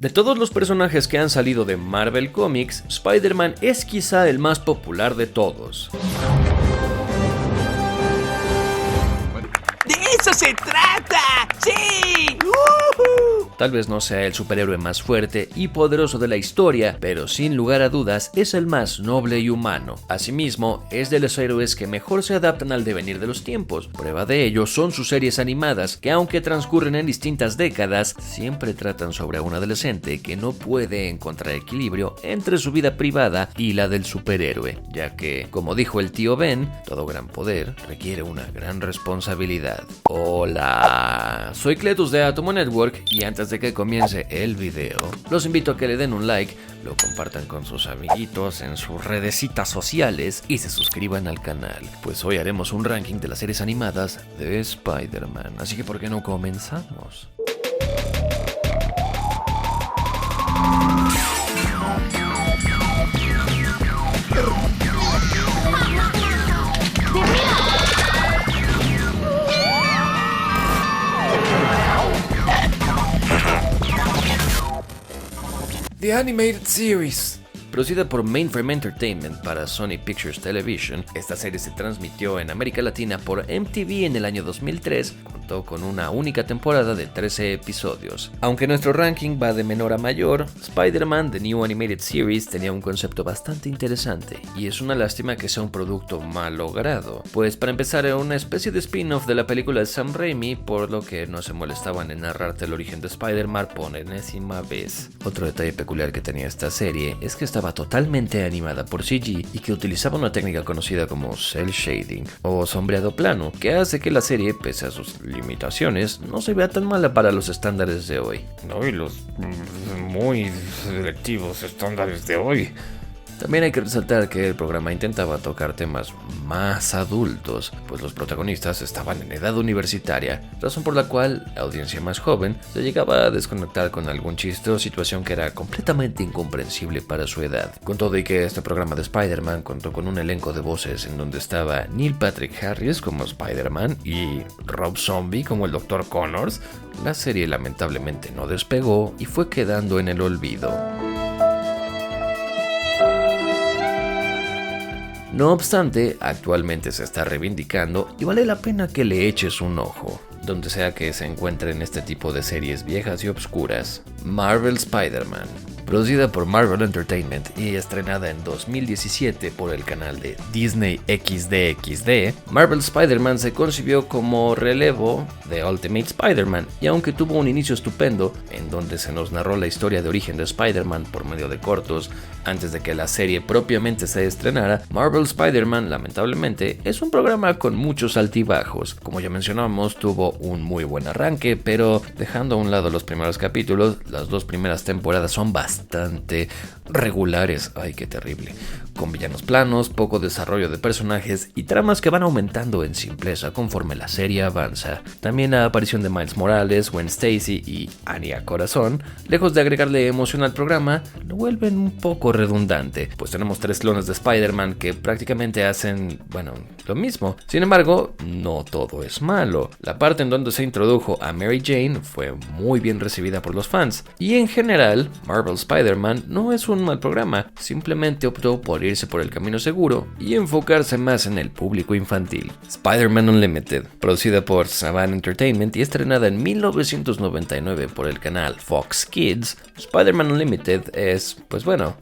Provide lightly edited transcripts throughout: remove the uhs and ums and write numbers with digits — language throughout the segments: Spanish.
De todos los personajes que han salido de Marvel Comics, Spider-Man es quizá el más popular de todos. ¡De eso se trata! ¡Sí! Tal vez no sea el superhéroe más fuerte y poderoso de la historia, pero sin lugar a dudas es el más noble y humano. Asimismo, es de los héroes que mejor se adaptan al devenir de los tiempos. Prueba de ello son sus series animadas, que aunque transcurren en distintas décadas, siempre tratan sobre un adolescente que no puede encontrar equilibrio entre su vida privada y la del superhéroe, ya que, como dijo el tío Ben, todo gran poder requiere una gran responsabilidad. Hola, soy Cletus de Atomo Network y antes de que comience el video, los invito a que le den un like, lo compartan con sus amiguitos en sus redecitas sociales y se suscriban al canal, pues hoy haremos un ranking de las series animadas de Spider-Man, así que ¿por qué no comenzamos? The Animated Series. Producida por Mainframe Entertainment para Sony Pictures Television, esta serie se transmitió en América Latina por MTV en el año 2003, contó con una única temporada de 13 episodios. Aunque nuestro ranking va de menor a mayor, Spider-Man The New Animated Series tenía un concepto bastante interesante, y es una lástima que sea un producto mal logrado, pues para empezar era una especie de spin-off de la película de Sam Raimi, por lo que no se molestaban en narrarte el origen de Spider-Man por enésima vez. Otro detalle peculiar que tenía esta serie es que estaba totalmente animada por CG y que utilizaba una técnica conocida como cel shading o sombreado plano, que hace que la serie, pese a sus limitaciones, no se vea tan mala para los estándares de hoy. No, y los muy selectivos estándares de hoy. También hay que resaltar que el programa intentaba tocar temas más adultos, pues los protagonistas estaban en edad universitaria, razón por la cual la audiencia más joven se llegaba a desconectar con algún chiste o situación que era completamente incomprensible para su edad. Con todo y que este programa de Spider-Man contó con un elenco de voces en donde estaba Neil Patrick Harris como Spider-Man y Rob Zombie como el Dr. Connors, la serie lamentablemente no despegó y fue quedando en el olvido. No obstante, actualmente se está reivindicando y vale la pena que le eches un ojo, donde sea que se encuentren este tipo de series viejas y obscuras. Marvel Spider-Man. Producida por Marvel Entertainment y estrenada en 2017 por el canal de Disney XD, Marvel Spider-Man se concibió como relevo de Ultimate Spider-Man, y aunque tuvo un inicio estupendo, en donde se nos narró la historia de origen de Spider-Man por medio de cortos, antes de que la serie propiamente se estrenara, Marvel Spider-Man, lamentablemente, es un programa con muchos altibajos. Como ya mencionamos, tuvo un muy buen arranque, pero dejando a un lado los primeros capítulos, las dos primeras temporadas son bastante regulares. Ay, qué terrible. Con villanos planos, poco desarrollo de personajes y tramas que van aumentando en simpleza conforme la serie avanza. También la aparición de Miles Morales, Gwen Stacy y Anya Corazón, lejos de agregarle emoción al programa, lo vuelven un poco redundante, pues tenemos 3 clones de Spider-Man que prácticamente hacen, lo mismo. Sin embargo, no todo es malo. La parte en donde se introdujo a Mary Jane fue muy bien recibida por los fans, y en general, Marvel Spider-Man no es un mal programa, simplemente optó por irse por el camino seguro y enfocarse más en el público infantil. Spider-Man Unlimited, producida por Saban Entertainment y estrenada en 1999 por el canal Fox Kids, Spider-Man Unlimited es,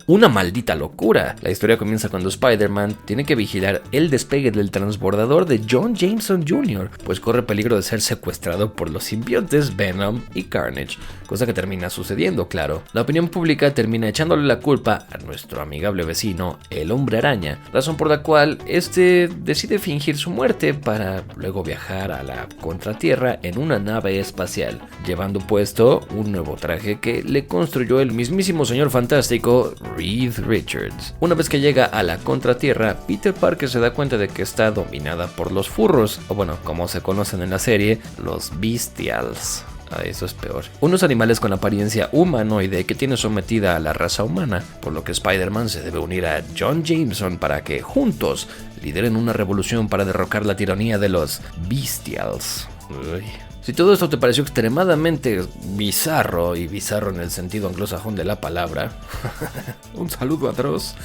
una maldita locura. La historia comienza cuando Spider-Man tiene que vigilar el despegue del transbordador de John Jameson Jr., pues corre peligro de ser secuestrado por los simbiontes Venom y Carnage, cosa que termina sucediendo, claro. La opinión pública termina echándole la culpa a nuestro amigable vecino, el Hombre Araña, razón por la cual este decide fingir su muerte para luego viajar a la Contratierra en una nave espacial, llevando puesto un nuevo traje que le construyó el mismísimo señor fantástico Reed Richards. Una vez que llega a la Contratierra, Peter Parker se da cuenta de que está dominada por los furros, o como se conocen en la serie, los Bestials. Eso es peor. Unos animales con apariencia humanoide que tienen sometida a la raza humana, por lo que Spider-Man se debe unir a John Jameson para que juntos lideren una revolución para derrocar la tiranía de los Bestials. Si todo esto te pareció extremadamente bizarro, y bizarro en el sentido anglosajón de la palabra, un saludo a Dross.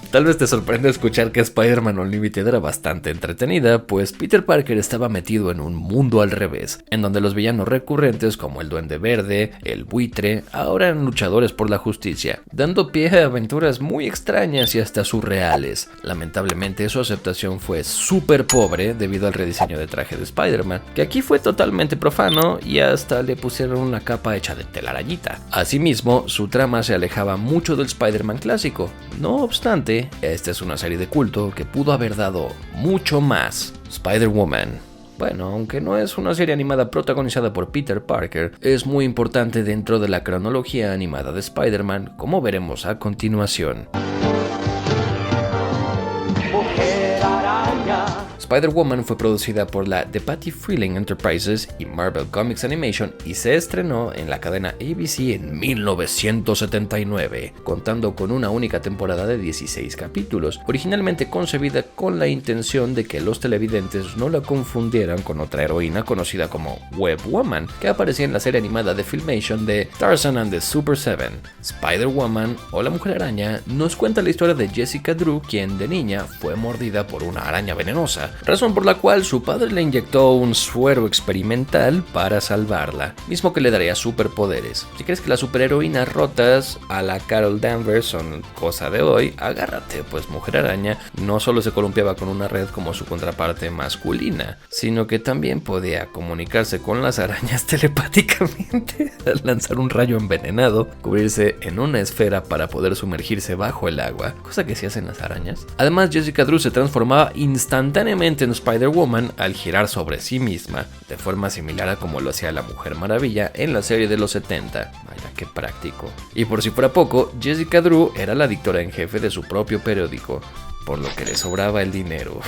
Tal vez te sorprenda escuchar que Spider-Man Unlimited era bastante entretenida, pues Peter Parker estaba metido en un mundo al revés, en donde los villanos recurrentes como el Duende Verde, el Buitre, ahora eran luchadores por la justicia, dando pie a aventuras muy extrañas y hasta surreales. Lamentablemente su aceptación fue súper pobre debido al rediseño de traje de Spider-Man, que aquí fue totalmente profano y hasta le pusieron una capa hecha de telarañita. Asimismo, su trama se alejaba mucho del Spider-Man clásico. No obstante, esta es una serie de culto que pudo haber dado mucho más. Spider-Woman. Bueno, aunque no es una serie animada protagonizada por Peter Parker, es muy importante dentro de la cronología animada de Spider-Man, como veremos a continuación. Spider-Woman fue producida por la The Patty Freeling Enterprises y Marvel Comics Animation y se estrenó en la cadena ABC en 1979, contando con una única temporada de 16 capítulos, originalmente concebida con la intención de que los televidentes no la confundieran con otra heroína conocida como Web Woman, que aparecía en la serie animada de Filmation de Tarzan and the Super Seven. Spider-Woman, o la Mujer Araña, nos cuenta la historia de Jessica Drew, quien de niña fue mordida por una araña venenosa, razón por la cual su padre le inyectó un suero experimental para salvarla, mismo que le daría superpoderes. Si crees que las superheroínas rotas a la Carol Danvers son cosa de hoy, agárrate, pues Mujer Araña no solo se columpiaba con una red como su contraparte masculina, sino que también podía comunicarse con las arañas telepáticamente al lanzar un rayo envenenado, cubrirse en una esfera para poder sumergirse bajo el agua, cosa que sí hacen las arañas. Además, Jessica Drew se transformaba instantáneamente en Spider-Woman al girar sobre sí misma, de forma similar a como lo hacía la Mujer Maravilla en la serie de los 70. Vaya, qué práctico. Y por si fuera poco, Jessica Drew era la editora en jefe de su propio periódico, por lo que le sobraba el dinero.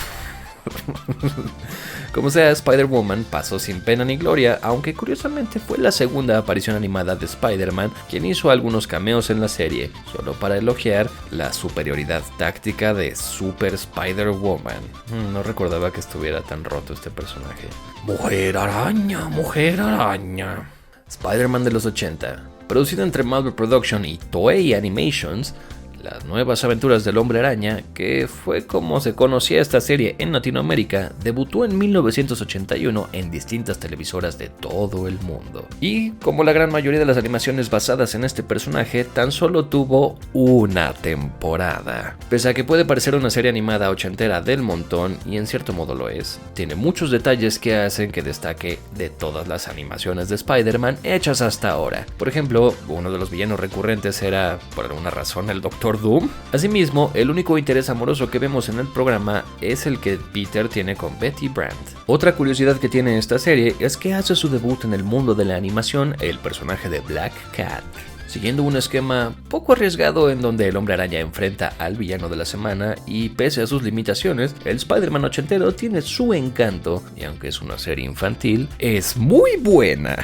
Como sea, Spider-Woman pasó sin pena ni gloria, aunque curiosamente fue la segunda aparición animada de Spider-Man, quien hizo algunos cameos en la serie, solo para elogiar la superioridad táctica de Super Spider-Woman. No recordaba que estuviera tan roto este personaje. Mujer Araña, Mujer Araña. Spider-Man de los 80. Producido entre Marvel Production y Toei Animations, Las Nuevas Aventuras del Hombre Araña, que fue como se conocía esta serie en Latinoamérica, debutó en 1981 en distintas televisoras de todo el mundo. Y como la gran mayoría de las animaciones basadas en este personaje, tan solo tuvo una temporada. Pese a que puede parecer una serie animada ochentera del montón, y en cierto modo lo es, tiene muchos detalles que hacen que destaque de todas las animaciones de Spider-Man hechas hasta ahora. Por ejemplo, uno de los villanos recurrentes era, por alguna razón, el Dr. Doom. Asimismo, el único interés amoroso que vemos en el programa es el que Peter tiene con Betty Brant. Otra curiosidad que tiene esta serie es que hace su debut en el mundo de la animación el personaje de Black Cat. Siguiendo un esquema poco arriesgado en donde el Hombre Araña enfrenta al villano de la semana y pese a sus limitaciones, el Spider-Man ochentero tiene su encanto y aunque es una serie infantil, es muy buena.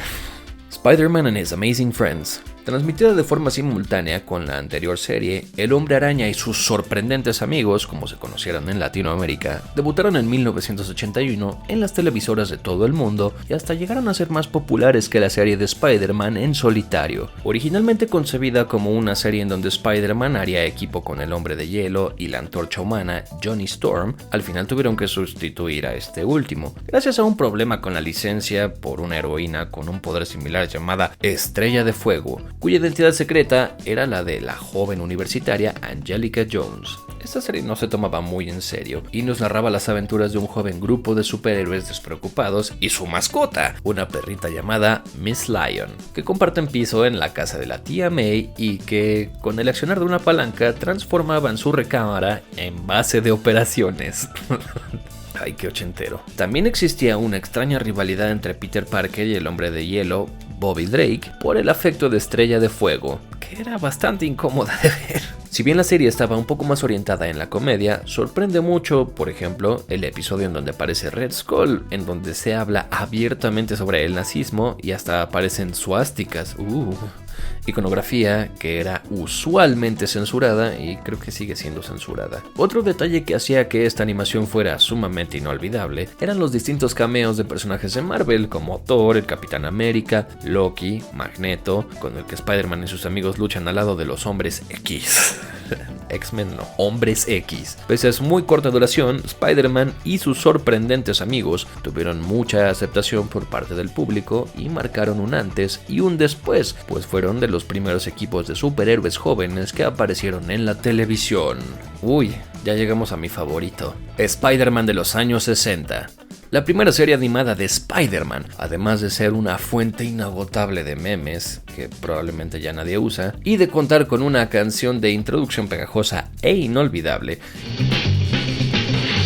Spider-Man and His Amazing Friends. Transmitida de forma simultánea con la anterior serie, El Hombre Araña y sus sorprendentes amigos, como se conocieron en Latinoamérica, debutaron en 1981 en las televisoras de todo el mundo y hasta llegaron a ser más populares que la serie de Spider-Man en solitario. Originalmente concebida como una serie en donde Spider-Man haría equipo con el Hombre de Hielo y la Antorcha Humana, Johnny Storm, al final tuvieron que sustituir a este último, gracias a un problema con la licencia por una heroína con un poder similar llamada Estrella de Fuego, cuya identidad secreta era la de la joven universitaria Angelica Jones. Esta serie no se tomaba muy en serio y nos narraba las aventuras de un joven grupo de superhéroes despreocupados y su mascota, una perrita llamada Miss Lion, que comparten piso en la casa de la tía May y que, con el accionar de una palanca, transformaban su recámara en base de operaciones. Ay, qué ochentero. También existía una extraña rivalidad entre Peter Parker y el Hombre de Hielo, Bobby Drake, por el afecto de Estrella de Fuego, que era bastante incómoda de ver. Si bien la serie estaba un poco más orientada en la comedia, sorprende mucho, por ejemplo, el episodio en donde aparece Red Skull, en donde se habla abiertamente sobre el nazismo y hasta aparecen suásticas. iconografía que era usualmente censurada y creo que sigue siendo censurada. Otro detalle que hacía que esta animación fuera sumamente inolvidable eran los distintos cameos de personajes de Marvel como Thor, el Capitán América, Loki, Magneto, con el que Spider-Man y sus amigos luchan al lado de los Hombres X. X-Men no, Hombres X. Pese a su muy corta duración, Spider-Man y sus sorprendentes amigos tuvieron mucha aceptación por parte del público y marcaron un antes y un después, pues fueron de los primeros equipos de superhéroes jóvenes que aparecieron en la televisión. Uy, ya llegamos a mi favorito, Spider-Man de los años 60. La primera serie animada de Spider-Man, además de ser una fuente inagotable de memes, que probablemente ya nadie usa, y de contar con una canción de introducción pegajosa e inolvidable,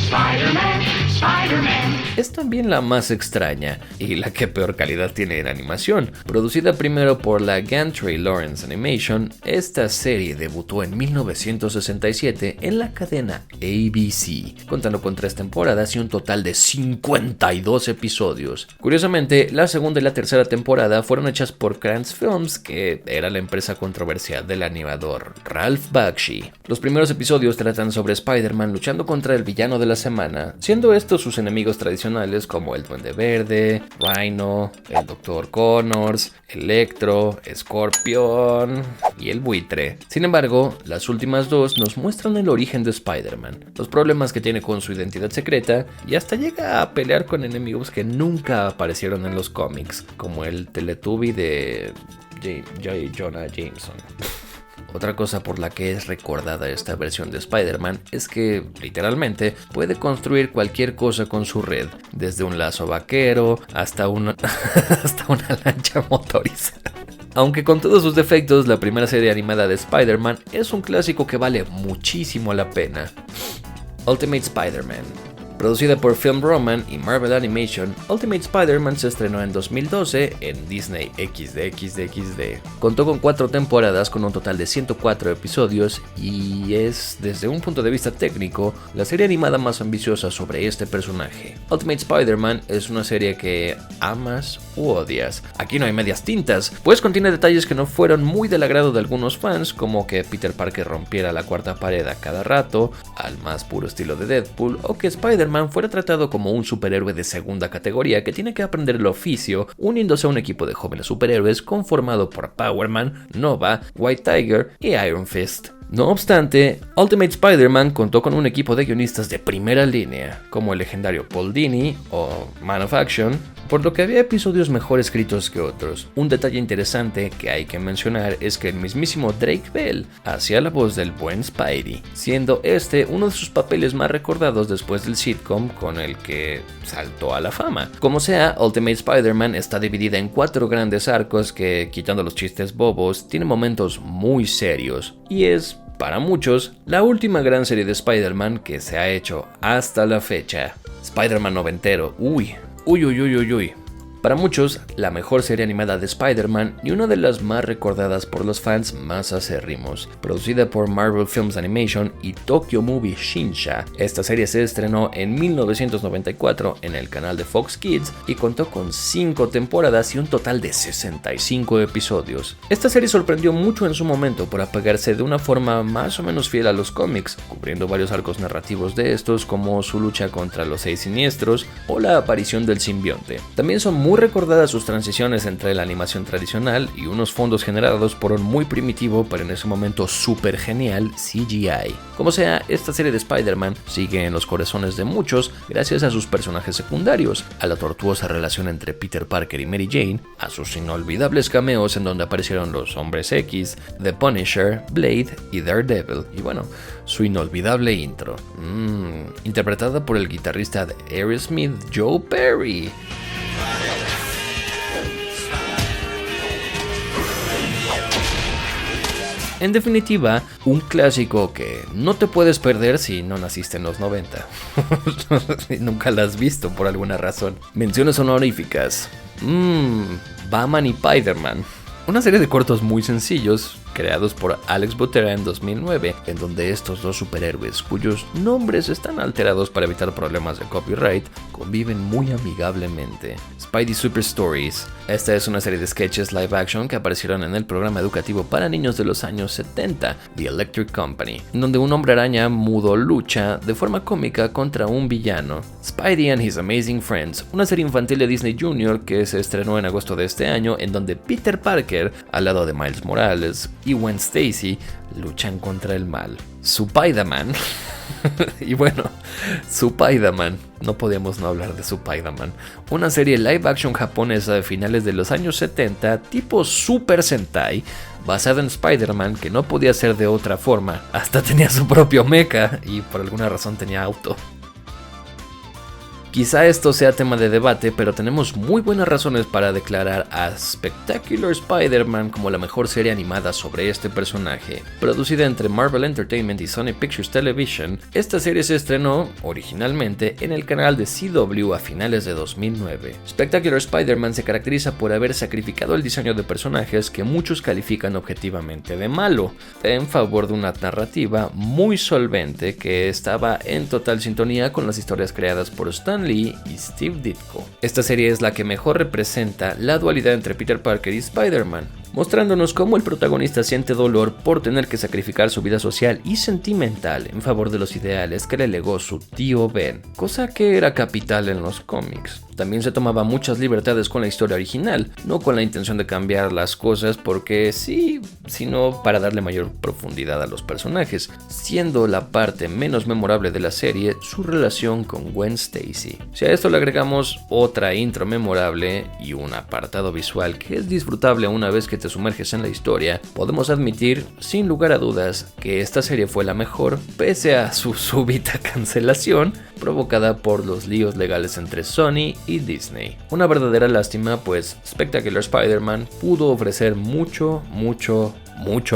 Spider-Man, Spider-Man, es también la más extraña y la que peor calidad tiene en animación. Producida primero por la Gantry Lawrence Animation, esta serie debutó en 1967 en la cadena ABC, contando con 3 temporadas y un total de 52 episodios. Curiosamente, la segunda y la tercera temporada fueron hechas por Krantz Films, que era la empresa controversial del animador Ralph Bakshi. Los primeros episodios tratan sobre Spider-Man luchando contra el villano de la semana, siendo estos sus enemigos tradicionales como el Duende Verde, Rhino, el Dr. Connors, Electro, Escorpión y el Buitre. Sin embargo, las últimas dos nos muestran el origen de Spider-Man, los problemas que tiene con su identidad secreta y hasta llega a pelear con enemigos que nunca aparecieron en los cómics, como el Teletubby de J. Jonah Jameson. Otra cosa por la que es recordada esta versión de Spider-Man es que, literalmente, puede construir cualquier cosa con su red, desde un lazo vaquero hasta una lancha motorizada. Aunque con todos sus defectos, la primera serie animada de Spider-Man es un clásico que vale muchísimo la pena. Ultimate Spider-Man. Producida por Film Roman y Marvel Animation, Ultimate Spider-Man se estrenó en 2012 en Disney XD. Contó con 4 temporadas con un total de 104 episodios y es, desde un punto de vista técnico, la serie animada más ambiciosa sobre este personaje. Ultimate Spider-Man es una serie que amas u odias. Aquí no hay medias tintas, pues contiene detalles que no fueron muy del agrado de algunos fans, como que Peter Parker rompiera la cuarta pared a cada rato, al más puro estilo de Deadpool, o que Spider-Man fuera tratado como un superhéroe de segunda categoría que tiene que aprender el oficio uniéndose a un equipo de jóvenes superhéroes conformado por Power Man, Nova, White Tiger y Iron Fist. No obstante, Ultimate Spider-Man contó con un equipo de guionistas de primera línea, como el legendario Paul Dini o Man of Action, por lo que había episodios mejor escritos que otros. Un detalle interesante que hay que mencionar es que el mismísimo Drake Bell hacía la voz del buen Spidey, siendo este uno de sus papeles más recordados después del sitcom con el que saltó a la fama. Como sea, Ultimate Spider-Man está dividida en 4 grandes arcos que, quitando los chistes bobos, tienen momentos muy serios y es, para muchos, la última gran serie de Spider-Man que se ha hecho hasta la fecha. Spider-Man noventero, uy. Para muchos, la mejor serie animada de Spider-Man y una de las más recordadas por los fans más acérrimos. Producida por Marvel Films Animation y Tokyo Movie Shinsha, esta serie se estrenó en 1994 en el canal de Fox Kids y contó con 5 temporadas y un total de 65 episodios. Esta serie sorprendió mucho en su momento por apegarse de una forma más o menos fiel a los cómics, cubriendo varios arcos narrativos de estos como su lucha contra los 6 siniestros o la aparición del simbionte. También son muy recordadas sus transiciones entre la animación tradicional y unos fondos generados por un muy primitivo pero en ese momento súper genial CGI. Como sea, esta serie de Spider-Man sigue en los corazones de muchos gracias a sus personajes secundarios, a la tortuosa relación entre Peter Parker y Mary Jane, a sus inolvidables cameos en donde aparecieron los Hombres X, The Punisher, Blade y Daredevil, y bueno, su inolvidable intro, interpretada por el guitarrista de Aerosmith, Joe Perry. En definitiva, un clásico que no te puedes perder si no naciste en los 90. Nunca la has visto por alguna razón. Menciones honoríficas. Batman y Spider-Man. Una serie de cortos muy sencillos, creados por Alex Butera en 2009, en donde estos dos superhéroes, cuyos nombres están alterados para evitar problemas de copyright, conviven muy amigablemente. Spidey Super Stories. Esta es una serie de sketches live action que aparecieron en el programa educativo para niños de los años 70, The Electric Company, donde un hombre araña mudo lucha de forma cómica contra un villano. Spidey and His Amazing Friends, una serie infantil de Disney Junior que se estrenó en agosto de este año, en donde Peter Parker, al lado de Miles Morales y Gwen Stacy, luchan contra el mal. Spider-Man. Y bueno, Spider-Man, no podíamos no hablar de Spider-Man, una serie live action japonesa de finales de los años 70, tipo Super Sentai, basada en Spider-Man, que no podía ser de otra forma, hasta tenía su propio mecha y por alguna razón tenía auto. Quizá esto sea tema de debate, pero tenemos muy buenas razones para declarar a Spectacular Spider-Man como la mejor serie animada sobre este personaje. Producida entre Marvel Entertainment y Sony Pictures Television, esta serie se estrenó originalmente en el canal de CW a finales de 2009. Spectacular Spider-Man se caracteriza por haber sacrificado el diseño de personajes que muchos califican objetivamente de malo, en favor de una narrativa muy solvente que estaba en total sintonía con las historias creadas por Stan Lee y Steve Ditko. Esta serie es la que mejor representa la dualidad entre Peter Parker y Spider-Man, mostrándonos cómo el protagonista siente dolor por tener que sacrificar su vida social y sentimental en favor de los ideales que le legó su tío Ben, cosa que era capital en los cómics. También se tomaba muchas libertades con la historia original, no con la intención de cambiar las cosas porque sí, sino para darle mayor profundidad a los personajes, siendo la parte menos memorable de la serie su relación con Gwen Stacy. Si a esto le agregamos otra intro memorable y un apartado visual que es disfrutable una vez que te sumerges en la historia, podemos admitir sin lugar a dudas que esta serie fue la mejor pese a su súbita cancelación provocada por los líos legales entre Sony y Disney. Una verdadera lástima, pues Spectacular Spider-Man pudo ofrecer mucho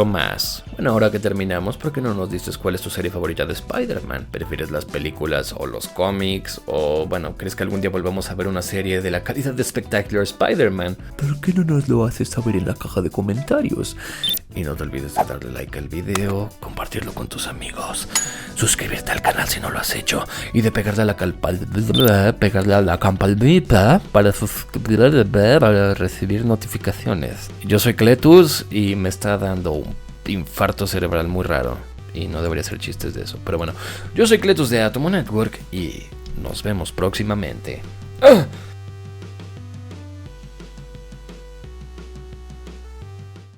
más. Bueno, ahora que terminamos, ¿por qué no nos dices cuál es tu serie favorita de Spider-Man? ¿Prefieres las películas o los cómics? O bueno, ¿crees que algún día volvamos a ver una serie de la calidad de Spectacular Spider-Man? ¿Por qué no nos lo haces saber en la caja de comentarios? Y no te olvides de darle like al video, compartirlo con tus amigos, suscribirte al canal si no lo has hecho y de pegarle a la campanita para recibir notificaciones. Yo soy Cletus y me está dando un infarto cerebral muy raro y no debería hacer chistes de eso, pero bueno, yo soy Cletus de Atomo Network y nos vemos próximamente. ¡Ah!